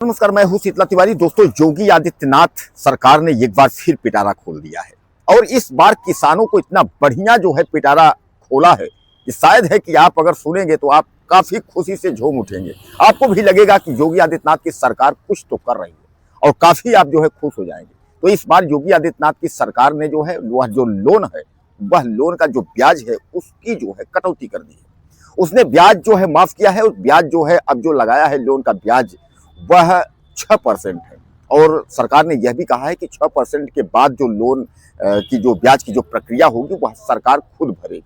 नमस्कार, मैं हूं शीतला तिवारी। दोस्तों, योगी आदित्यनाथ सरकार ने एक बार फिर पिटारा खोल दिया है और इस बार किसानों को इतना बढ़िया जो है पिटारा खोला है कि शायद है कि आप अगर सुनेंगे तो आप काफी खुशी से झूम उठेंगे। आपको भी लगेगा कि योगी आदित्यनाथ की सरकार कुछ तो कर रही है और काफी आप जो है खुश हो जाएंगे। तो इस बार योगी आदित्यनाथ की सरकार ने जो है वह जो लोन है, वह लोन का जो ब्याज है उसकी जो है कटौती कर दी है। उसने ब्याज जो है माफ किया है। उस ब्याज जो है अब जो लगाया है लोन का ब्याज वह 6% है और सरकार ने यह भी कहा है कि 6% के बाद जो लोन की जो ब्याज की जो प्रक्रिया होगी वह सरकार खुद भरेगी।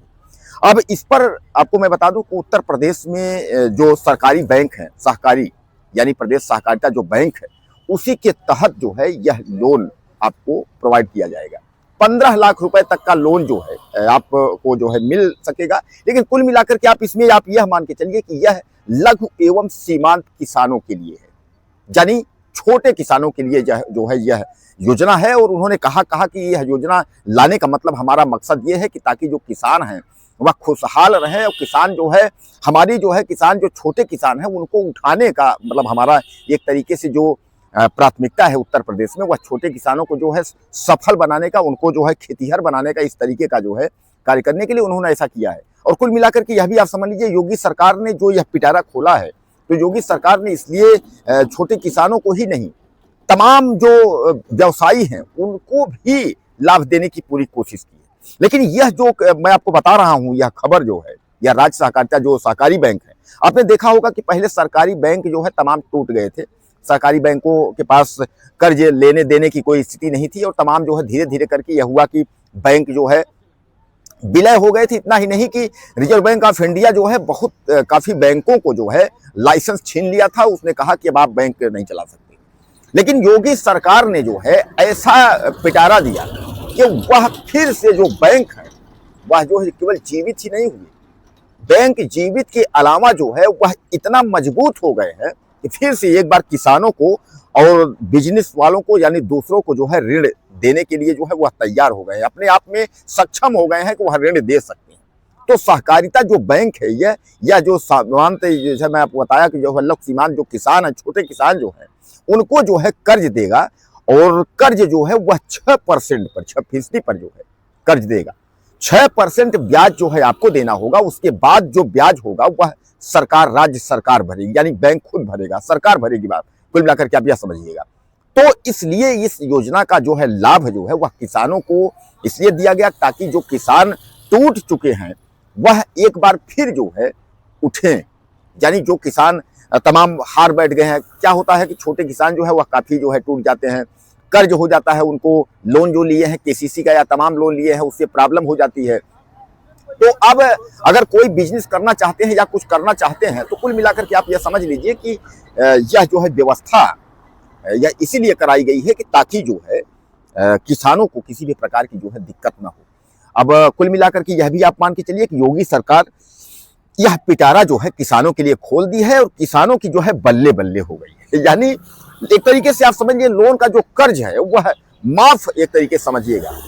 अब इस पर आपको मैं बता दूं कि उत्तर प्रदेश में जो सरकारी बैंक है, सहकारी यानी प्रदेश सहकारिता जो बैंक है, उसी के तहत जो है यह लोन आपको प्रोवाइड किया जाएगा। 15 लाख रुपए तक का लोन जो है आपको जो है मिल सकेगा। लेकिन कुल मिलाकर के आप इसमें आप यह मान के चलिए कि यह लघु एवं सीमांत किसानों के लिए है, यानी छोटे किसानों के लिए जो है यह योजना है। और उन्होंने कहा कि यह योजना लाने का मतलब हमारा मकसद ये है कि ताकि जो किसान हैं वह खुशहाल रहे और किसान जो है हमारी जो है किसान जो छोटे किसान हैं उनको उठाने का मतलब हमारा एक तरीके से जो प्राथमिकता है उत्तर प्रदेश में वह छोटे किसानों को जो है सफल बनाने का, उनको जो है खेतीहर बनाने का, इस तरीके का जो है कार्य करने के लिए उन्होंने ऐसा किया है। और कुल मिलाकर के यह भी आप समझ लीजिए योगी सरकार ने जो यह पिटारा खोला है तो योगी सरकार ने इसलिए छोटे किसानों को ही नहीं, तमाम जो व्यवसायी हैं उनको भी लाभ देने की पूरी कोशिश की है। लेकिन यह जो मैं आपको बता रहा हूं, यह खबर जो है, यह राज्य सहकारिता जो सहकारी बैंक है, आपने देखा होगा कि पहले सरकारी बैंक जो है तमाम टूट गए थे। सरकारी बैंकों के पास कर्ज लेने देने की कोई स्थिति नहीं थी और तमाम जो है धीरे धीरे करके यह हुआ कि बैंक जो है विलय हो गए थे। इतना ही नहीं कि रिजर्व बैंक ऑफ इंडिया जो है बहुत काफी बैंकों को जो है लाइसेंस छीन लिया था। उसने कहा कि अब आप बैंक नहीं चला सकते। लेकिन योगी सरकार ने जो है ऐसा पिटारा दिया कि वह फिर से जो बैंक है वह जो है केवल जीवित ही नहीं हुई, बैंक जीवित के अलावा जो है वह इतना मजबूत हो गए हैं कि फिर से एक बार किसानों को और बिजनेस वालों को यानी दूसरों को जो है ऋण देने के लिए जो है वह तैयार हो गए हैं, अपने आप में सक्षम हो गए हैं कि वह ऋण दे सकते हैं। तो सहकारिता जो बैंक है यह जो सामान्य जैसे मैं आपको बताया कि जो है लघु सीमांत जो किसान है, छोटे किसान जो है उनको जो है कर्ज देगा और कर्ज जो है वह 6% पर 6% पर जो है कर्ज देगा। 6% ब्याज जो है आपको देना होगा। उसके बाद जो ब्याज होगा वह सरकार, राज्य सरकार भरेगी, यानी बैंक खुद भरेगा, सरकार भरेगी। बात कुल मिलाकर के आप यह समझिएगा। तो इसलिए इस योजना का जो है लाभ जो है वह किसानों को इसलिए दिया गया ताकि जो किसान टूट चुके हैं वह एक बार फिर जो है उठें। यानी जो किसान तमाम हार बैठ गए हैं, क्या होता है कि छोटे किसान जो है वह काफी जो है टूट जाते हैं, कर्ज हो जाता है उनको, लोन जो लिए हैं केसीसी का या तमाम लोन लिए हैं उससे प्रॉब्लम हो जाती है। तो अब अगर कोई बिजनेस करना चाहते हैं या कुछ करना चाहते हैं तो कुल मिलाकर के आप यह समझ लीजिए कि यह जो है व्यवस्था यह इसीलिए कराई गई है कि ताकि जो है किसानों को किसी भी प्रकार की जो है दिक्कत ना हो। अब कुल मिलाकर के यह भी आप मान के चलिए कि योगी सरकार यह पिटारा जो है किसानों के लिए खोल दी है और किसानों की जो है बल्ले बल्ले हो गई है। यानी एक तरीके से आप समझिए लोन का जो कर्ज है वह माफ, एक तरीके से समझिएगा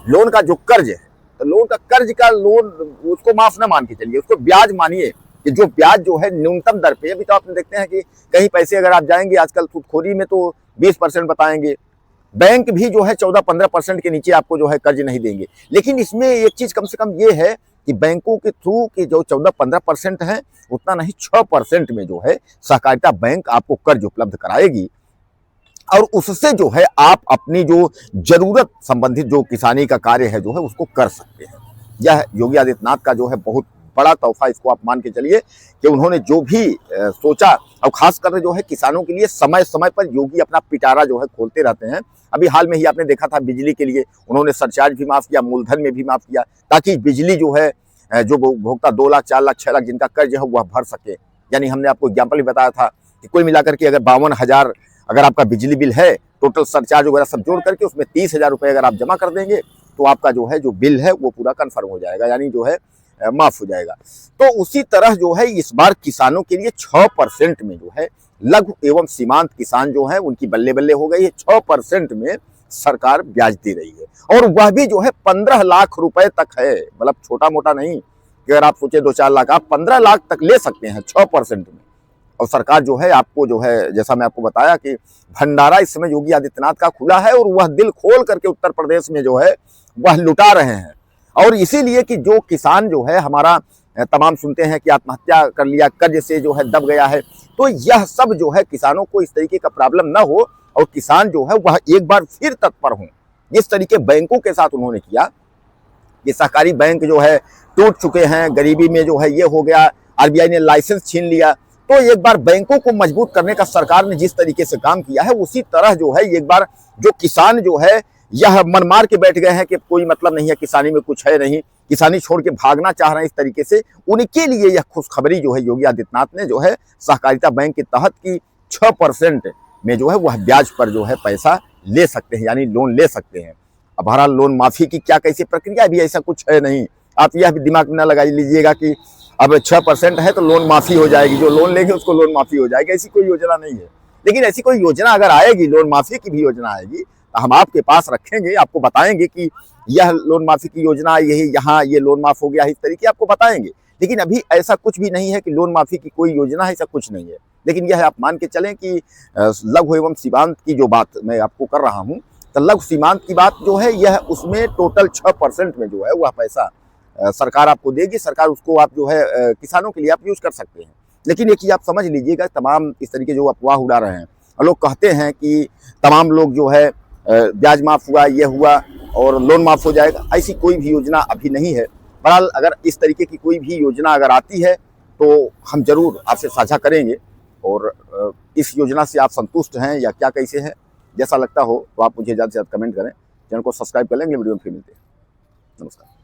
लोन का जो कर्ज है तो लोन का कर्ज का लोन उसको माफ ना मान के चलिए, उसको ब्याज मानिए कि जो ब्याज जो है न्यूनतम दर पे। अभी तो आपने देखते हैं कि कहीं पैसे अगर आप जाएंगे आजकल सूदखोरी में तो 20% बताएंगे, बैंक भी जो है 14-15% के नीचे आपको जो है कर्ज नहीं देंगे। लेकिन इसमें एक चीज कम से कम ये है कि बैंकों के थ्रू के जो 14-15% है उतना नहीं, 6% में जो है सहकारिता बैंक आपको कर्ज उपलब्ध कराएगी और उससे जो है आप अपनी जो जरूरत संबंधित जो किसानी का कार्य है जो है उसको कर सकते हैं। यह योगी आदित्यनाथ का जो है बहुत बड़ा तोहफा, इसको आप मान के चलिए कि उन्होंने जो भी सोचा और खासकर जो है किसानों के लिए समय समय पर योगी अपना पिटारा जो है खोलते रहते हैं। अभी हाल में ही आपने देखा था बिजली के लिए उन्होंने सरचार्ज भी माफ किया, मूलधन में भी माफ किया ताकि बिजली जो है जो उपभोक्ता 2 लाख 4 लाख 6 लाख जिनका कर्ज है वह भर सके। यानी हमने आपको एग्जाम्पल भी बताया था कि कुल मिलाकर के अगर 52,000 अगर आपका बिजली बिल है, टोटल सरचार्ज वगैरह सब जोड़ करके उसमें 30,000 रुपये अगर आप जमा कर देंगे तो आपका जो है जो बिल है वो पूरा कन्फर्म हो जाएगा, यानी जो है माफ हो जाएगा। तो उसी तरह जो है इस बार किसानों के लिए 6% में जो है लघु एवं सीमांत किसान जो है उनकी बल्ले बल्ले हो गई है। 6% में सरकार ब्याज दे रही है और वह भी जो है 15 लाख रुपए तक है, मतलब छोटा मोटा नहीं कि अगर आप सोचे 2-4 लाख, आप 15 लाख तक ले सकते हैं 6% में। और सरकार जो है आपको जो है, जैसा मैं आपको बताया कि भंडारा इस समय योगी आदित्यनाथ का खुला है और वह दिल खोल करके उत्तर प्रदेश में जो है वह लुटा रहे हैं। और इसीलिए कि जो किसान जो है हमारा, तमाम सुनते हैं कि आत्महत्या कर लिया, कर्ज से जो है दब गया है, तो यह सब जो है किसानों को इस तरीके का प्रॉब्लम ना हो और किसान जो है वह एक बार फिर तत्पर हों। जिस तरीके बैंकों के साथ उन्होंने किया, ये सहकारी बैंक जो है टूट चुके हैं, गरीबी में जो है ये हो गया, आरबीआई ने लाइसेंस छीन लिया, तो एक बार बैंकों को मजबूत करने का सरकार ने जिस तरीके से काम किया है, उसी तरह जो है एक बार जो किसान जो है यह मन मार के बैठ गए हैं कि कोई मतलब नहीं है, किसानी में कुछ है नहीं, किसानी छोड़ के भागना चाह रहे हैं, इस तरीके से उनके लिए यह खुशखबरी जो है योगी आदित्यनाथ ने जो है सहकारिता बैंक के तहत की 6% में जो है वह ब्याज पर जो है पैसा ले सकते हैं, यानी लोन ले सकते हैं। अब बहरहाल लोन माफी की क्या कैसी प्रक्रिया भी ऐसा कुछ है नहीं, आप यह भी दिमाग में न लगा लीजिएगा कि अब 6% है तो लोन माफी हो जाएगी, जो लोन लेंगे उसको लोन माफी हो जाएगी, ऐसी कोई योजना नहीं है। लेकिन ऐसी कोई योजना अगर आएगी, लोन माफी की भी योजना आएगी, तो हम आपके पास रखेंगे, आपको बताएंगे कि यह लोन माफी की योजना, यही यहाँ ये लोन माफ हो गया, इस तरीके आपको बताएंगे। लेकिन अभी ऐसा कुछ भी नहीं है कि लोन माफी की कोई योजना है, ऐसा कुछ नहीं है। लेकिन यह आप मान के चलें कि लघु एवं सीमांत की जो बात मैं आपको कर रहा हूँ, तो लघु सीमांत की बात जो है यह उसमें टोटल 6% में जो है वह पैसा सरकार आपको देगी। सरकार उसको आप जो है किसानों के लिए आप यूज कर सकते हैं। लेकिन एक चीज आप समझ लीजिएगा, तमाम इस तरीके जो अफवाह उड़ा रहे हैं और लोग कहते हैं कि तमाम लोग जो है ब्याज माफ हुआ, ये हुआ और लोन माफ हो जाएगा, ऐसी कोई भी योजना अभी नहीं है। बहरहाल अगर इस तरीके की कोई भी योजना अगर आती है तो हम जरूर आपसे साझा करेंगे। और इस योजना से आप संतुष्ट हैं या क्या कैसे हैं, जैसा लगता हो तो आप मुझे ज़्यादा से ज़्यादा कमेंट करें, चैनल को सब्सक्राइब कर लेंगे। वीडियो में फिर मिलते हैं। नमस्कार।